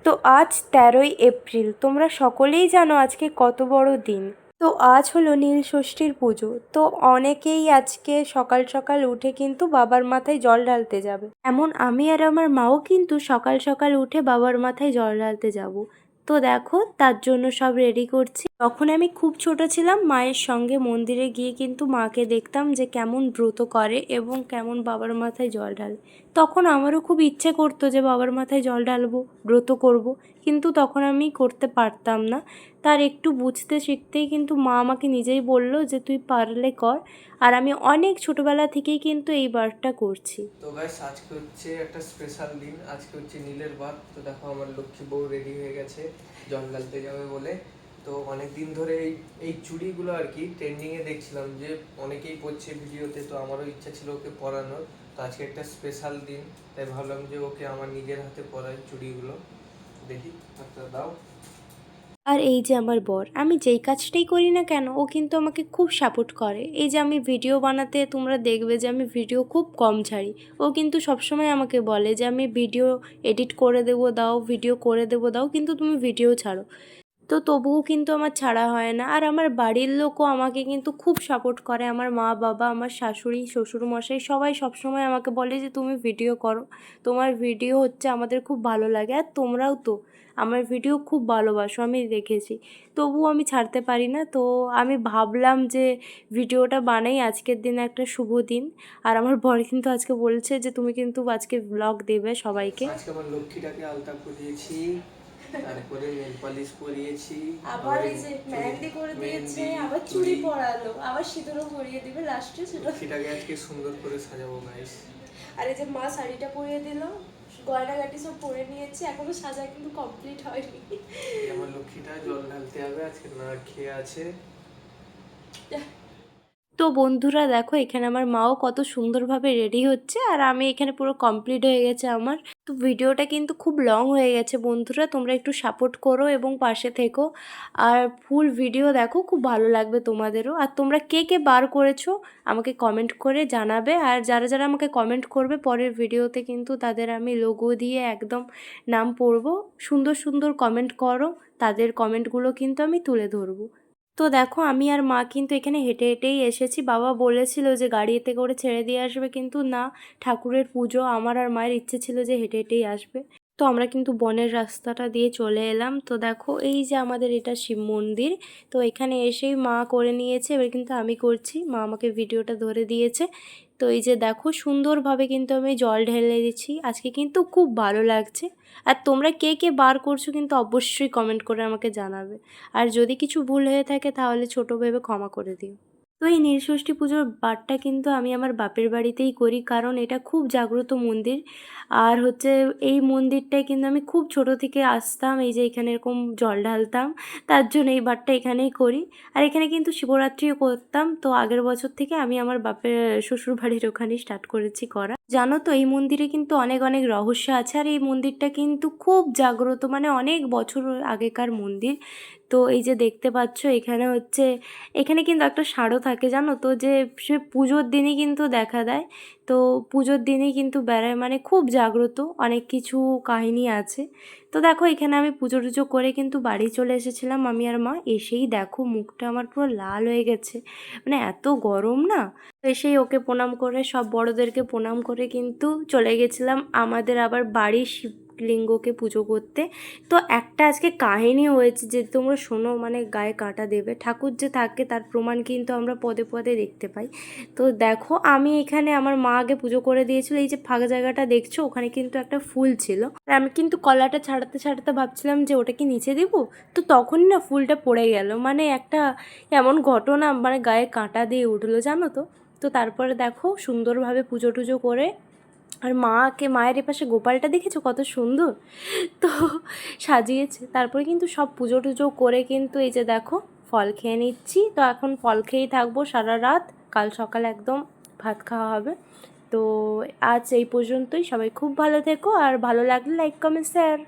তো আজ ১৩ই এপ্রিল, তোমরা সকলেই জানো আজকে কত বড় দিন। তো আজ হলো নীলষষ্ঠীর পুজো। তো অনেকেই আজকে সকাল সকাল উঠে কিন্তু বাবার মাথায় জল ঢালতে যাবে, এমন আমি আর আমার মাও কিন্তু সকাল সকাল উঠে বাবার মাথায় জল ঢালতে যাব। তো দেখো তার জন্য সব রেডি করছি। তখন আমি খুব ছোট ছিলাম, মায়ের সঙ্গে মন্দিরে গিয়ে কিন্তু মাকে দেখতাম যে কেমন ব্রত করে এবং কেমন বাবার মাথায় জল ঢালে। তখন আমারও খুব ইচ্ছে করতো যে বাবার মাথায় জল ঢালবো, ব্রত করব, কিন্তু তখন আমি করতে পারতাম না। তার একটু বুঝতে শিখতেই কিন্তু মা আমাকে নিজেই বলল যে তুই পারলে কর। আর আমি অনেক ছোটবেলা থেকেই কিন্তু এই বারটা করছি। তো গাইস, আজকে হচ্ছে একটা স্পেশাল দিন। আজকে হচ্ছে নীলের বার। তো দেখো আমার লক্ষ্মী বউ রেডি হয়ে গেছে জল ঢালতে যাবে বলে। তো অনেক দিন ধরে এই চুড়িগুলো আর কি ট্রেন্ডিংয়ে দেখছিলাম যে অনেকেই পরছে ভিডিওতে, তো আমারও ইচ্ছা ছিল ওকে পরানোর। তো আজকে একটা স্পেশাল দিন, তাই ভাবলাম যে ওকে আমার নিজের হাতে পরাই চুড়িগুলো। দেখি হাতটা দাও। আর এই যে আমার বর, আমি যেই কাজটাই করি না কেন ও কিন্তু আমাকে খুব সাপোর্ট করে। এই যে আমি ভিডিও বানাতে, তোমরা দেখবে যে আমি ভিডিও খুব কম ছাড়ি, ও কিন্তু সবসময় আমাকে বলে যে আমি ভিডিও এডিট করে দেবো দাও, ভিডিও করে দেবো দাও, কিন্তু তুমি ভিডিও ছাড়ো। তো তবুও কিন্তু আমার ছাড়া হয় না। আর আমার বাড়ির লোকও আমাকে কিন্তু খুব সাপোর্ট করে, আমার মা বাবা, আমার শাশুড়ি শ্বশুরমশাই সবাই সবসময় আমাকে বলে যে তুমি ভিডিও করো, তোমার ভিডিও হচ্ছে আমাদের খুব ভালো লাগে। আর তোমরাও তো আমার ভিডিও খুব ভালোবাসো, আমি দেখেছি, তবুও আমি ছাড়তে পারি না। তো আমি ভাবলাম যে ভিডিওটা বানাই, আজকের দিনে একটা শুভ দিন। আর আমার বর কিন্তু আজকে বলছে যে তুমি কিন্তু আজকে ব্লগ দেবে সবাইকে। আজকে আমার লক্ষ্মীটাকে আলতা পরিয়েছি, তারপরে নেল পালিশ পরিয়েছি, আবার এই যে মেহেন্দি করে দিয়েছে, আবার চুড়ি পরালো, আবার সিঁদুরও পরিয়ে দিবে লাস্টে সেটা। লক্ষ্মীটাকে আজকে সুন্দর করে সাজাবো গাইস। আর এই যে মা শাড়িটা পরিয়ে দিল, গয়নাগাটি সব পরে নিয়েছে, এখনো সাজা কিন্তু কমপ্লিট হয়নি। আমার লক্ষ্মীটা জল ঢালতে হবে, আজকে না খেয়ে আছে। তো বন্ধুরা দেখো, এখানে আমার মাও কত সুন্দরভাবে রেডি হচ্ছে, আর আমি এখানে পুরো কমপ্লিট হয়ে গেছে আমার। তো ভিডিওটা কিন্তু খুব লং হয়ে গেছে বন্ধুরা, তোমরা একটু সাপোর্ট করো এবং পাশে থেকো। আর ফুল ভিডিও দেখো, খুব ভালো লাগবে তোমাদেরও। আর তোমরা কে কে বার করেছো আমাকে কমেন্ট করে জানাবে। আর যারা যারা আমাকে কমেন্ট করবে পরের ভিডিওতে কিন্তু তাদের আমি লোগো দিয়ে একদম নাম পড়বো। সুন্দর সুন্দর কমেন্ট করো, তাদের কমেন্টগুলো কিন্তু আমি তুলে ধরবো। তো দেখো আমি আর মা কিন্তু এখানে হেঁটে হেঁটেই এসেছি। বাবা বলেছিল যে গাড়িতে করে ছেড়ে দিয়ে আসবে, কিন্তু না, ঠাকুরের পুজো, আমার আর মায়ের ইচ্ছে ছিল যে হেঁটে হেঁটেই আসবে। তো আমরা কিন্তু বনের রাস্তাটা দিয়ে চলে এলাম। তো দেখো এই যে আমাদের এটা শিব মন্দির। তো এখানে এসেই মা করে নিয়েছে, এবার কিন্তু আমি করছি, মা আমাকে ভিডিওটা ধরে দিয়েছে। তো এই যে দেখো সুন্দরভাবে কিন্তু আমি জল ঢেলে দিচ্ছি, আজকে কিন্তু খুব ভালো লাগছে। আর তোমরা কে কে বার করছো কিন্তু অবশ্যই কমেন্ট করে আমাকে জানাবে। আর যদি কিছু ভুল হয়ে থাকে তাহলে ছোটো ভেবে ক্ষমা করে দিও। তো এই নীলষষ্ঠী পুজোর বারটা কিন্তু আমি আমার বাপের বাড়িতেই করি, কারণ এটা খুব জাগ্রত মন্দির। আর হচ্ছে এই মন্দিরটায় কিন্তু আমি খুব ছোট থেকে আসতাম, এই যে এখানে এরকম জল ঢালতাম, তার জন্য এই বারটা এখানেই করি। আর এখানে কিন্তু শিবরাত্রিও করতাম। তো আগের বছর থেকে আমি আমার বাপের শ্বশুর বাড়ির ওখানেই স্টার্ট করেছি করা। জানো তো এই মন্দিরে কিন্তু অনেক অনেক রহস্য আছে, আর এই মন্দিরটা কিন্তু খুব জাগ্রত, মানে অনেক বছর আগেকার মন্দির। তো এই যে দেখতে পাচ্ছ এখানে হচ্ছে, এখানে কিন্তু একটা ষাঁড়ও থাকে জানো তো, যে সে পুজোর দিনই কিন্তু দেখা দেয়। তো পুজোর দিনই কিন্তু বেড়ায়, মানে খুব জাগ্রত, অনেক কিছু কাহিনী আছে। তো দেখো এখানে আমি পুজো টুজো করে কিন্তু বাড়ি চলে এসেছিলাম আমি আর মা। এসেই দেখো মুখটা আমার পুরো লাল হয়ে গেছে, মানে এত গরম না। তো এসেই ওকে প্রণাম করে, সব বড়োদেরকে প্রণাম করে কিন্তু চলে গেছিলাম আমাদের আবার বাড়ির শিবলিঙ্গকে পুজো করতে। তো একটা আজকে কাহিনী হয়েছে যে তোমরা শোনো, মানে গায়ে কাঁটা দেবে। ঠাকুর যে থাকে তার প্রমাণ কিন্তু আমরা পদে পদে দেখতে পাই। তো দেখো আমি এখানে, আমার মা আগে পুজো করে দিয়েছিল, এই যে ফাঁকা জায়গাটা দেখছো ওখানে কিন্তু একটা ফুল ছিল, আর আমি কিন্তু কলাটা ছাড়াতে ছাড়াতে ভাবছিলাম যে ওটা কি নিচে দিব। তো তখনই না ফুলটা পড়ে গেল, মানে একটা এমন ঘটনা, মানে গায়ে কাঁটা দিয়ে উঠলো জানো তো। তো তারপরে দেখো সুন্দরভাবে পুজো টুজো করে, আর মায়ের এপাশে গোপালটা দেখেছো কত সুন্দর তো সাজিয়েছে। তারপরে কিন্তু সব পুজো টুজো করে কিন্তু এই যে দেখো ফল খেয়ে নিচ্ছি। তো এখন ফল খেয়েই থাকবো সারা রাত, কাল সকাল একদম ভাত খাওয়া হবে। তো আজ এই পর্যন্তই, সবাই খুব ভালো থেকো, আর ভালো লাগলে লাইক কমেন্ট শেয়ার।